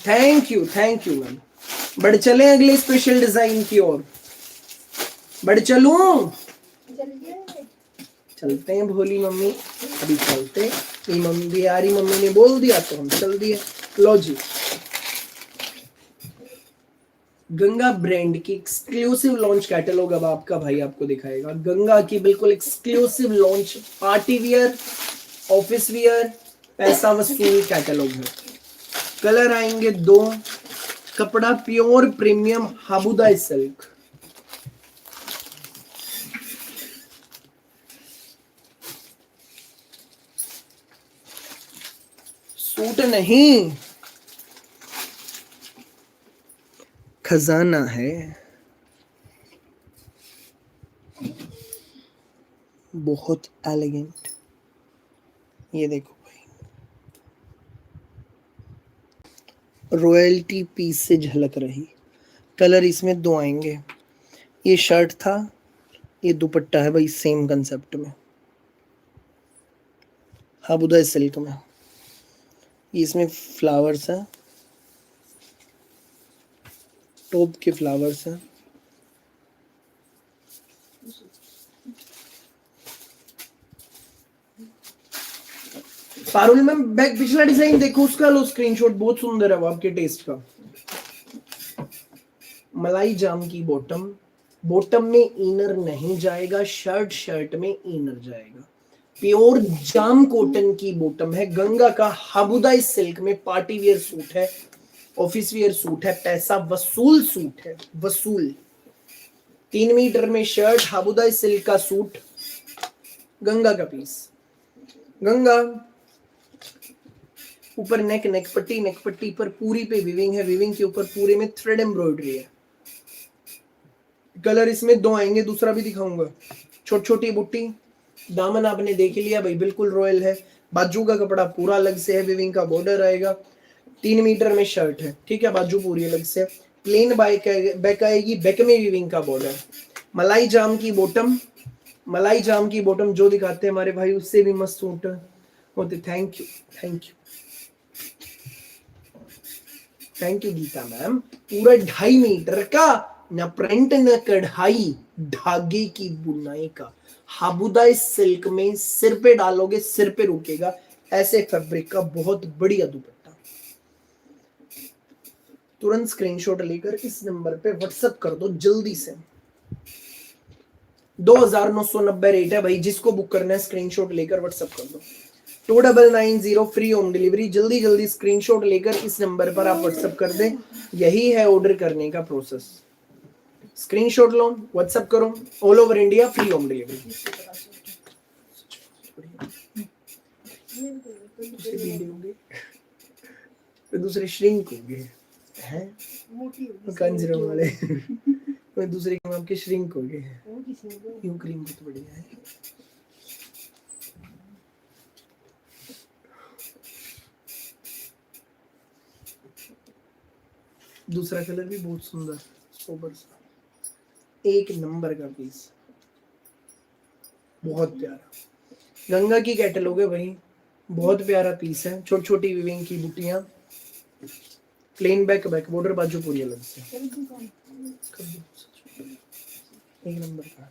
Thank you ma'am. बढ़ चले अगले स्पेशल डिजाइन की ओर। बढ़ चलूं? चलते हैं भोली मम्मी, अभी चलते। ये मम्मी बिहारी मम्मी ने बोल दिया तो हम चल दिए। लो जी, गंगा ब्रांड की एक्सक्लूसिव लॉन्च कैटलॉग अब आपका भाई आपको दिखाएगा। गंगा की बिल्कुल exclusive launch party wear, office wear, पैसा वसूल कैटलॉग है। कलर आएंगे 2। कपड़ा प्योर प्रीमियम हाबुदा सिल्क। सूट नहीं, खजाना है। बहुत एलिगेंट। ये देखो भाई, रॉयल्टी पीस से झलक रही। कलर इसमें 2 आएंगे। ये शर्ट था, ये दुपट्टा है भाई, सेम कंसेप्ट में, हाबुदा सिल्क में। इसमें फ्लावर्स है, टॉप के फ्लावर्स हैं। पारुल मैम बैक पिछला डिजाइन देखो, उसका लो स्क्रीनशॉट, बहुत सुंदर है वो आपके टेस्ट का। मलाई जाम की बॉटम, बॉटम में इनर नहीं जाएगा, शर्ट में इनर जाएगा। प्योर जाम कॉटन की बॉटम है। गंगा का हाबुदा सिल्क में पार्टी वियर सूट है, ऑफिस वियर सूट है, पैसा वसूल सूट है, वसूल। 3 मीटर में शर्ट, हाबुदा सिल्क का सूट, गंगा का पीस। गंगा ऊपर नेक पट्टी पर पूरी पे विविंग है, विविंग के ऊपर पूरे में थ्रेड एम्ब्रॉयडरी है। कलर इसमें 2 आएंगे, दूसरा भी दिखाऊंगा। छोटी बुट्टी, दामन आपने देख लिया भाई, बिल्कुल रॉयल है। बाजू का कपड़ा पूरा अलग से है, विविंग का बॉर्डर आएगा। 3 मीटर में शर्ट है, ठीक है, बाजू पूरी अलग से। प्लेन बैक आएगी, बैक में विविंग का बॉर्डर। मलाई जाम की बॉटम, मलाई जाम की बॉटम जो दिखाते हैं हमारे भाई, उससे भी मस्त सूट होते। Thank you Geeta ma'am. पूरा 2.5 मीटर का, न प्रिंट न कढ़ाई, धागे की बुनाई का, हाबुदा सिल्क में सिर पे डालोगे सिर पे रुकेगा, ऐसे फैब्रिक का बहुत बढ़िया दुपट्टा। तुरंत स्क्रीनशॉट लेकर इस नंबर पे व्हाट्सएप कर दो जल्दी से। 2990 रेट है भाई। जिसको बुक करना है स्क्रीनशॉट लेकर व्हाट्सएप कर दो 2990 फ्री होम डिलीवरी। जल्दी जल्दी स्क्रीनशॉट लेकर इस नंबर पर आप व्हाट्सएप कर दें। यही है ऑर्डर करने का प्रोसेस। स्क्रीनशॉट लो, व्हाट्सएप करो, all over India free home delivery. दूसरे श्रिंक हो गए हैं कंजरों वाले दूसरे आपके श्रिंक हो गए हैं। यूं क्रीम बहुत बढ़िया है। दूसरा कलर भी बहुत सुंदर सोबर सा, एक नंबर का पीस, बहुत प्यारा। गंगा की कैटलॉग है भाई, बहुत प्यारा पीस है। छोटी छोटी विविंग की बुटियां, प्लेन बैक बॉर्डर, बाजू पूरी अलग से, एक नंबर का।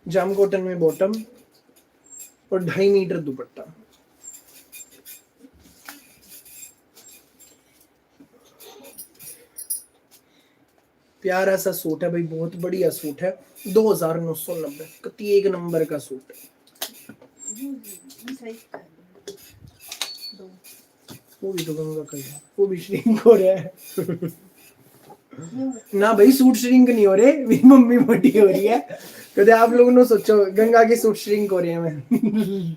जाम कॉटन में बॉटम और 2.5 मीटर दुपट्टा। प्यारा सा सूट है भाई, बहुत बढ़िया सूट है। 2990 कति एक नंबर का सूट है। वो भी तो गंगा का है, वो भी श्रिंक हो रहा है ना भाई। सूट श्रिंक नहीं हो रहे, मेरी मम्मी मोटी हो रही है। कदे आप लोगों ने सोचो गंगा के सूट श्रिंक हो रहे हैं मैं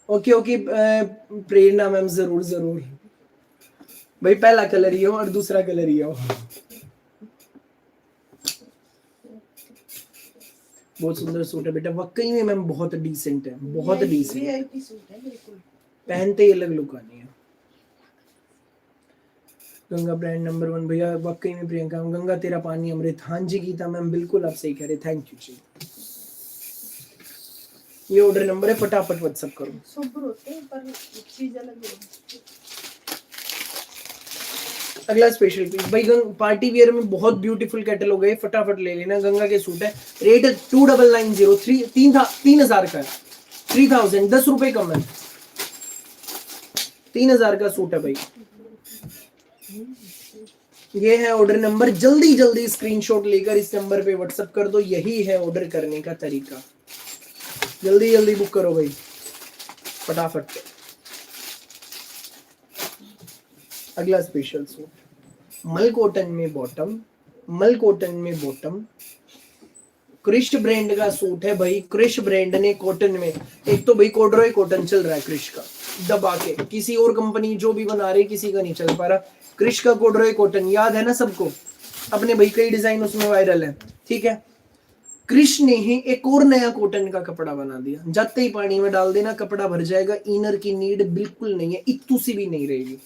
ओके ओके प्रेरणा मैम, जरूर जरूर भाई। पहला कलर ही हो और दूसरा कलर ही हो। बहुत सुंदर सूट है बेटा, वाकई में मैम बहुत डिसेंट है, बहुत डिसेंट है। पहनते ही अलग लुक आनी है। गंगा ब्रांड नंबर 1 भैया, वाकई में प्रियंका गंगा तेरा पानी अमृत। हाँ जी गीता मैम, बिल्कुल आप सही कह रहे, थैंक यू जी। ये ऑर्डर नंबर है, फटाफट व्हाट्सएप करो। सुपर होते हैं पर चीज अलग है। अगला स्पेशल पीस भाई, पार्टी वियर में बहुत ब्यूटीफुल कैटलॉग है, फटाफट ले लेना। गंगा के सूट है, रेट 2990, 3000 का है। 3000 10 रुपए कम है, 3000 का सूट है भाई। ये है ऑर्डर नंबर, जल्दी जल्दी स्क्रीनशॉट लेकर इस नंबर पे व्हाट्सएप कर दो। यही है ऑर्डर करने का तरीका। जल्दी जल्दी बुक करो भाई, फटाफट। अगला स्पेशल सूट, मल कॉटन में बॉटम, मल कॉटन में बॉटम, क्रिश ब्रांड का सूट है भाई। क्रिश ब्रांड ने कॉटन में, एक तो भाई कॉर्डरॉय कॉटन चल रहा है क्रिश का दबा के, किसी और कंपनी जो भी बना रही किसी का नहीं चल पा रहा। क्रिश का कॉर्डरॉय कॉटन याद है ना सबको, अपने भाई कई डिजाइन उसमें वायरल है, ठीक है। क्रिश ने ही एक और नया कॉटन का कपड़ा बना दिया, जाते ही पानी में डाल देना कपड़ा भर जाएगा। इनर की नीड बिल्कुल नहीं है, इतू सी भी नहीं रहेगी।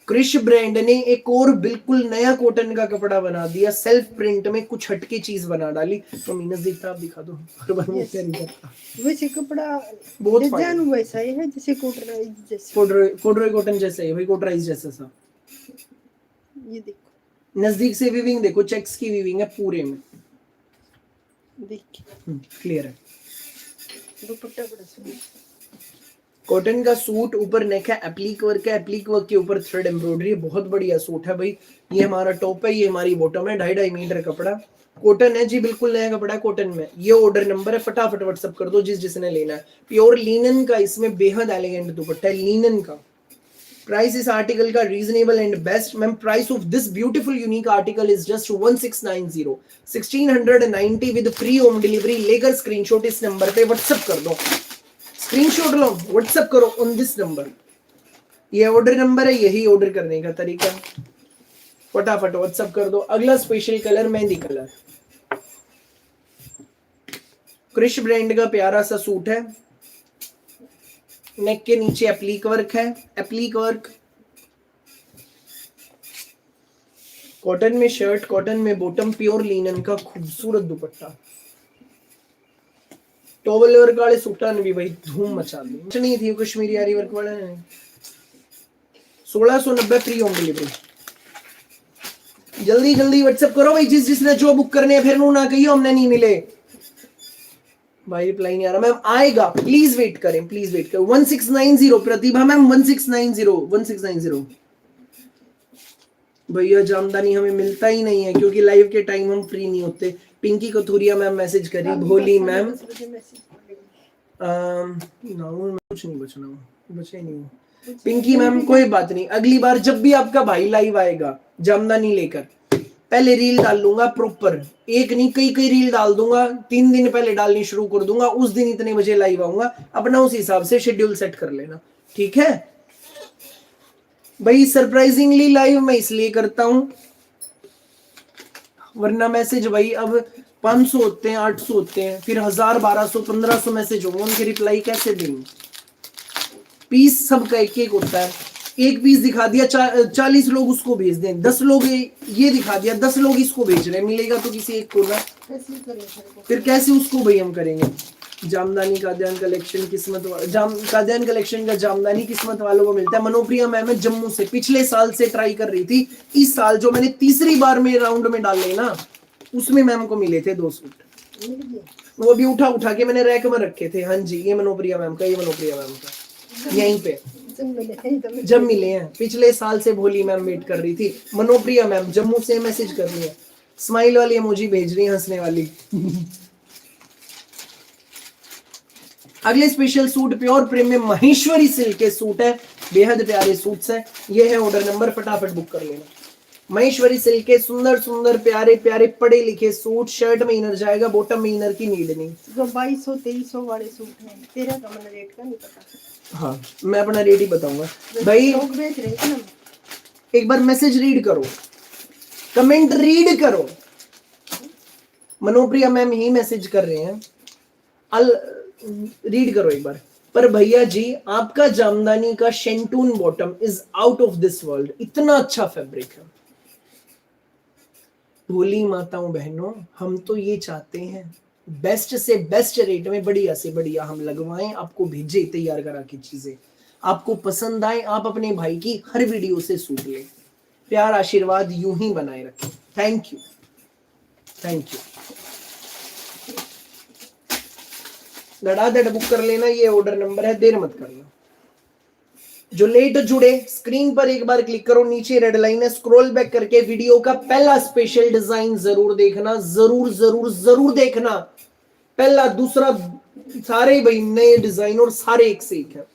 क्रिश ब्रांड ने एक और बिल्कुल नया कॉटन का कपड़ा बना दिया, सेल्फ प्रिंट में कुछ हटके चीज बना डाली। तो मीनस देखता आप दिखा दो, हर बार मैं क्या नहीं करता। वैसे कपड़ा बहुत डिजाइन वैसा ही है जैसे कॉटराइज जैसे, कॉर्डरॉय कॉटन जैसा है भाई, कॉटराइज जैसा सा। ये देखो नजदीक से वीविंग देखो, चेक्स की वीविंग है पूरे में, देखिए क्लियर है। दुपट्टा बड़ा सुंदर, कॉटन का सूट, ऊपर नेक है, एप्लीक वर्क है, एप्लीक वर्क के ऊपर थ्रेड एम्ब्रॉयडरी, बहुत बढ़िया सूट है भाई। ये हमारा टॉप है, ये हमारी बॉटम है। 2.5 मीटर कपड़ा, कॉटन है जी, बिल्कुल नया कपड़ा है कॉटन में। ये ऑर्डर नंबर है, फटाफट व्हाट्सएप कर दो जिस जिसने लेना है। प्योर लिनन का, इसमें बेहद एलिगेंट दुपट्टा है लिनन का। प्राइस इस आर्टिकल का reasonable and best. Ma'am price of this beautiful unique article is just 1690, 1690 with free home delivery. लेकर स्क्रीनशॉट इस नंबर पे व्हाट्सएप कर दो, स्क्रीनशॉट लो, व्हाट्सएप करो ऑन दिस नंबर। ये ऑर्डर नंबर है, यही ऑर्डर करने का तरीका, फटाफट व्हाट्सएप कर दो। अगला special colour mehndi colour, Krish brand का प्यारा सा सूट है। नेक के नीचे एप्लीक वर्क है, एप्लीक वर्क। कॉटन में शर्ट, कॉटन में बॉटम, प्योर लिनन का खूबसूरत दुपट्टा। टॉवल वर्क वाले सूटा ने भी भाई धूम मचा दी, नहीं थी कश्मीरी आरी वर्क वाले ने। 1690 फ्री होम डिलीवरी। जल्दी जल्दी व्हाट्सएप करो भाई जिस जिसने जो बुक करने हैं, फिर ना कहियो हमने नहीं मिले। भाई रिप्लाई नहीं आ रहा मैम, आएगा, प्लीज वेट करें, प्लीज वेट करें। 1690 प्रतिभा मैम, 1690। भैया जामदानी हमें मिलता ही नहीं है क्योंकि लाइव के टाइम हम फ्री नहीं होते। पिंकी कथूरिया मैम मैसेज करी, भोली मैम, कुछ नहीं बचना, बचा ही नहीं। पिंकी मैम कोई बात नहीं, अगली बार जब भी आपका भाई लाइव आएगा जामदानी लेकर, पहले रील डाल लूंगा प्रॉपर, एक नहीं कई कई रील डाल दूंगा, 3 दिन पहले डालनी शुरू कर दूंगा, उस दिन इतने बजे लाइव आऊंगा, अपना उस हिसाब से शेड्यूल सेट कर लेना, ठीक है भाई। सरप्राइजिंगली लाइव मैं इसलिए करता हूं, वरना मैसेज भाई अब 500 होते हैं, 800 होते हैं, फिर 1000, 1200, 1500 मैसेज होंगे, उनके रिप्लाई कैसे देंगे। पीस सबका एक एक होता है, एक पीस दिखा दिया 40 लोग उसको भेज दें, 10 लोग ये दिखा दिया 10 लोग इसको भेज रहे हैं, मिलेगा तो किसी एक को ना, फिर कैसे उसको भाई हम करेंगे। जामदानी कादियान कलेक्शन किस्मत कादियान कलेक्शन का जामदानी किस्मत वालों को मिलता है। मनोप्रिया मैम जम्मू से, पिछले साल से ट्राई कर रही थी, इस साल जो मैंने तीसरी बार में राउंड में डाले ना, उसमें मैम को मिले थे 2 सूट, वो भी उठा के मैंने रैक में रखे थे। हाँ जी, ये मनोप्रिया मैम का, ये मनोप्रिया मैम का, यहीं पे जब मिले हैं, पिछले साल से भोली मैम वेट कर रही थी। मनोप्रिया मैम जम्मू से मैसेज कर रही है, स्माइल वाली इमोजी भेज रही है, हंसने वाली। अगले special suit pure premium Maheshwari silk के सूट है, बेहद प्यारे सूट्स हैं। ये है ऑर्डर नंबर, फटाफट बुक कर लेना। महेश्वरी सिल्क के सुंदर सुंदर प्यारे प्यारे पढ़े लिखे सूट, शर्ट में इनर जाएगा, बॉटम में इनर की नीड नहीं। जो 2200-2300 वाले सूट हैं, तेरा का मतलब रेट का नहीं पता। हाँ, मैं अपना रेट ही बताऊंगा भाई। लोग बेच रहे हैं ना, एक बार मैसेज रीड करो, कमेंट रीड करो। मनोप्रिया मैम ही मैसेज कर रहे हैं, रीड करो एक बार। पर भैया जी, आपका जामदानी का शेंटून bottom is out of this world, इतना अच्छा फैब्रिक है। भोली माताओं बहनों, हम तो ये चाहते हैं बेस्ट से बेस्ट रेट में बढ़िया से बढ़िया हम लगवाएं, आपको भेजे तैयार करा की चीजें, आपको पसंद आए, आप अपने भाई की हर वीडियो से सूट लें। प्यार आशीर्वाद यूं ही बनाए रखें। Thank you, thank you. धड़ाधड़ बुक कर लेना, ये ऑर्डर नंबर है, देर मत करना। जो लेट जुड़े, स्क्रीन पर एक बार क्लिक करो, नीचे रेड लाइन है, स्क्रॉल बैक करके वीडियो का पहला स्पेशल डिजाइन जरूर देखना, जरूर जरूर जरूर देखना। पहला दूसरा सारे भाई नए डिजाइन और सारे एक से एक है।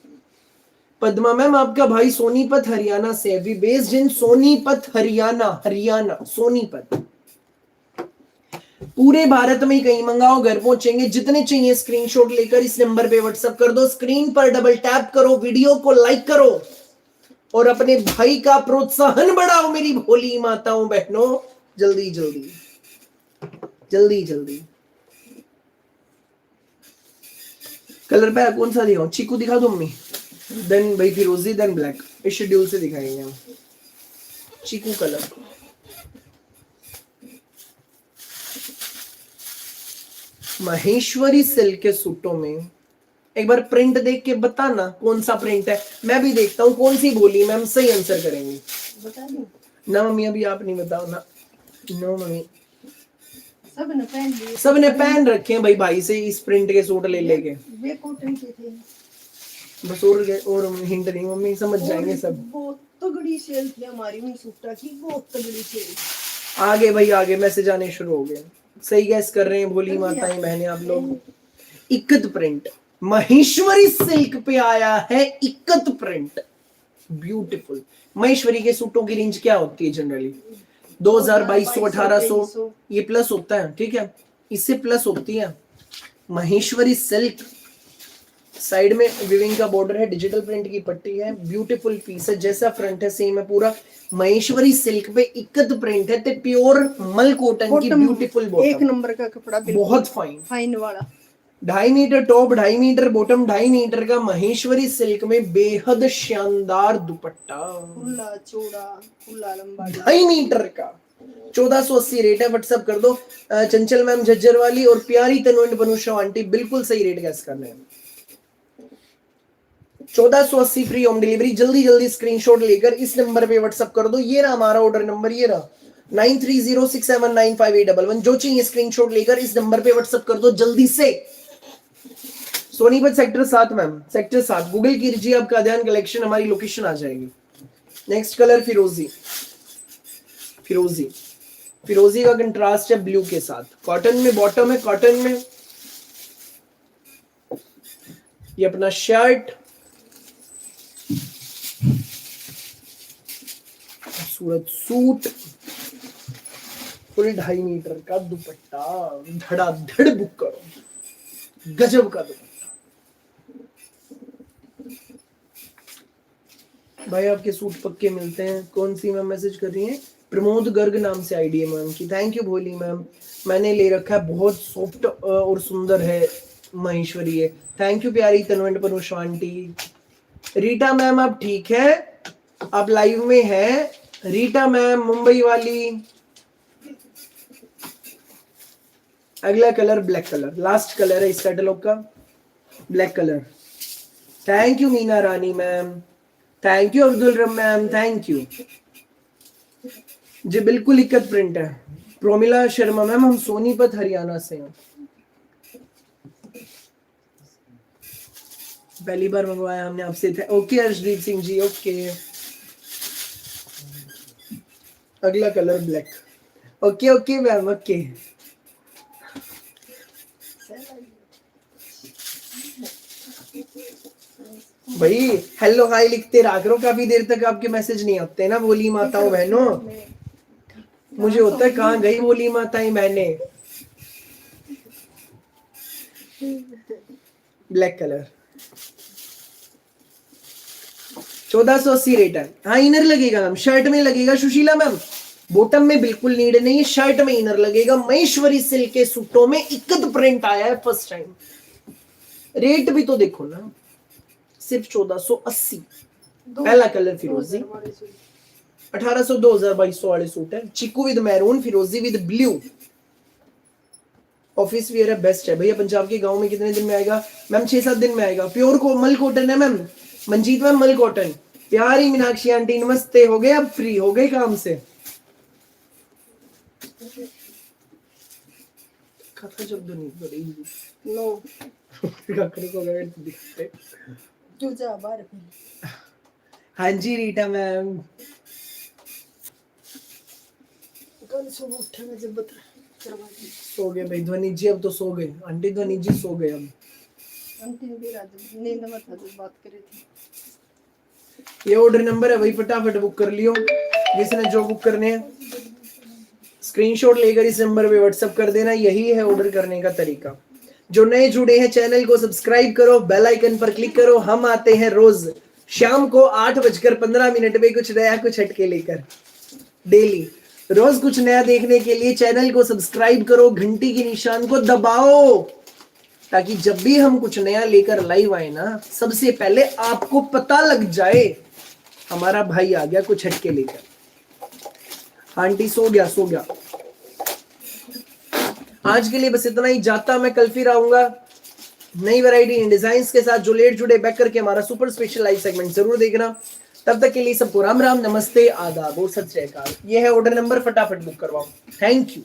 पद्मा मैम आपका भाई सोनीपत हरियाणा से है, we based in Sonipat Haryana Sonipat. पूरे भारत में कहीं मंगाओ, घर पहुंचेंगे। जितने चाहिए स्क्रीनशॉट लेकर इस नंबर पे व्हाट्सएप कर दो, स्क्रीन पर डबल टैप करो, वीडियो को लाइक करो और अपने भाई का प्रोत्साहन बढ़ाओ मेरी भोली माताओं बहनों। जल्दी जल्दी जल्दी जल्दी। कलर पे कौन सा दिखाऊं? चीकू दिखा दो मम्मी, देन भाई फिरोजी, देन ब्लैक। इस शेड्यूल से दिखाएंगे हम चीकू कलर। महेश्वरी सिल्क के सूटों में एक बार प्रिंट देख के बताना कौन सा प्रिंट है, मैं भी देखता हूँ कौन सी बोली मैम सही आंसर करेंगी। बता दूं? ना मम्मी, अभी आप नहीं बताओ ना। नो मम्मी, सब ने पहन रखे हैं भाई से इस प्रिंट के सूट ले लेके। वे कॉटन के थे बस, और हिंट नहीं, मम्मी समझ जाएंगे सब। बहुत तगड़ी सेल थी हमारी उन सूटा की, बहुत तगड़ी सेल। आगे भाई आगे मैसेज आने शुरू हो गए। सही गैस कर रहे हैं भोली माताएं बहनें आप लोग। इक्कत प्रिंट महेश्वरी सिल्क पे आया है, इक्कत प्रिंट, ब्यूटीफुल। महेश्वरी के सूटों की रेंज क्या होती है जनरली? 2000, 2200, 1800, ये प्लस होता है, ठीक है, इससे प्लस होती है। महेश्वरी सिल्क, साइड में विविंग का बॉर्डर है, डिजिटल प्रिंट की पट्टी है, ब्यूटीफुल पीस है, जैसा फ्रंट है सेम है पूरा। महेश्वरी सिल्क पे इक्कत प्रिंट है, ते प्योर मल कॉटन की ब्यूटीफुल बॉटम, एक नंबर का कपड़ा, बहुत फाइन फाइन वाला। 2.5 metre top, 2.5 metre bottom, 2.5 metre का महेश्वरी सिल्क में बेहद शानदार दुपट्टा, खुला चौड़ा खुला लंबा, 2.5 मीटर का 1480 रेट है। व्हाट्सएप कर दो। चंचल मैम झज्जर वाली और प्यारी तनु एंड बनुषा आंटी बिल्कुल सही रेट गैस करने हैं। 1480 फ्री होम डिलीवरी। जल्दी जल्दी स्क्रीनशॉट लेकर इस नंबर पे व्हाट्सएप कर दो। ये रहा हमारा ऑर्डर नंबर, ये रहा 9306795811। जो चाहिए स्क्रीनशॉट लेकर इस नंबर पे व्हाट्सएप कर दो जल्दी से। Sonipat sector 7 ma'am, sector 7 Google कीजिए, आपका अध्ययन कलेक्शन, हमारी लोकेशन आ जाएगी। नेक्स्ट कलर फिरोजी, फिरोजी, फिरोजी का कंट्रास्ट है ब्लू के साथ। कॉटन में बॉटम है, कॉटन में ये अपना शर्ट, खूबसूरत सूट, फुल 2.5 मीटर का दुपट्टा, धड़ाधड़ बुक करो, गजब का दुपट्टा। भाई आपके सूट पक्के मिलते हैं। कौन सी मैम मैसेज कर रही हैं? प्रमोद गर्ग नाम से आईडी है मैम की। थैंक यू भोली मैम, मैंने ले रखा है, बहुत सॉफ्ट और सुंदर है महेश्वरी है। थैंक यू प्यारी तनवंत पनुष आंटी। रीटा मैम आप ठीक है, आप लाइव में हैं? रीटा मैम मुंबई वाली। अगला colour black colour, last colour है इस कैटलॉग का, black colour. Thank you Meena Rani ma'am, thank you Abdul रम मैम, थैंक यू जी। बिल्कुल इक्कत प्रिंट है। प्रोमिला शर्मा मैम, हम सोनीपत हरियाणा से हैं, पहली बार मंगवाया हमने आपसे। Okay Arshdeep Singh ji, okay. अगला colour black, okay okay ma'am, okay. भाई हेलो हाय लिखते रहा करो, काफी देर तक आपके मैसेज नहीं आते ना बोली माताओं बहनों। मुझे होता है कहाँ गई बोली माताएं बहनें। ब्लैक कलर 1480 रेट है। हाँ इनर लगेगा मैम, शर्ट में लगेगा सुशीला मैम, बॉटम में बिल्कुल नीड नहीं है, शर्ट में इनर लगेगा। महेश्वरी सिल्क के सूटों में इक्कत प्रिंट आया है फर्स्ट टाइम। रेट भी तो देखो ना, सिर्फ 1480। पहला कलर फिरोजी, 1800 2200 वाले सूट है। चिकू विद मैरून, फिरोजी विद ब्लू, ऑफिस वियर है, बेस्ट है। भैया पंजाब के गांव में कितने दिन में आएगा? मैम 6-7 दिन में आएगा। प्योर को मल कॉटन है मैम, मंजीत मैम मल कॉटन। प्यारी मीनाक्षी आंटी नमस्ते, हो गए अब फ्री, हो गए काम से? कथा जब नहीं बड़ी नो ककड़ी को गए दिखते। जो जा बाहर। हाँ जी रीटा मैम, कल सुबह उठा मैं जब बता सो गए भाई ध्वनि जी, अब तो सो गए आंटी, ध्वनि जी सो गए अब। आंटी ने भी रात नींद में था तो बात कर रही थी। ये ऑर्डर नंबर है भाई, फटाफट बुक कर लियो, जिसने जो बुक करने हैं स्क्रीनशॉट लेकर इस नंबर पे व्हाट्सएप कर देना। यही है ऑर्डर करने का तरीका। जो नए जुड़े हैं चैनल को सब्सक्राइब करो, बेल आइकन पर क्लिक करो। हम आते हैं रोज शाम को 8:15 पे कुछ नया कुछ हटके लेकर, डेली रोज कुछ नया देखने के लिए चैनल को सब्सक्राइब करो, घंटी के निशान को दबाओ, ताकि जब भी हम कुछ नया लेकर लाइव आए ना, सबसे पहले आपको पता लग जाए हमारा भाई आ गया कुछ हटके लेकर। आंटी सो गया, सो गया। आज के लिए बस इतना ही, जाता मैं, कल फिर आऊंगा नई वैरायटी इन डिजाइन्स के साथ। जो लेट जुड़े बैक करके हमारा सुपर स्पेशल लाइव सेगमेंट जरूर देखना। तब तक के लिए सबको राम राम, नमस्ते, आदाब और सत श्री अकाल। ये है ऑर्डर नंबर, फटाफट बुक करवाओ। Thank you.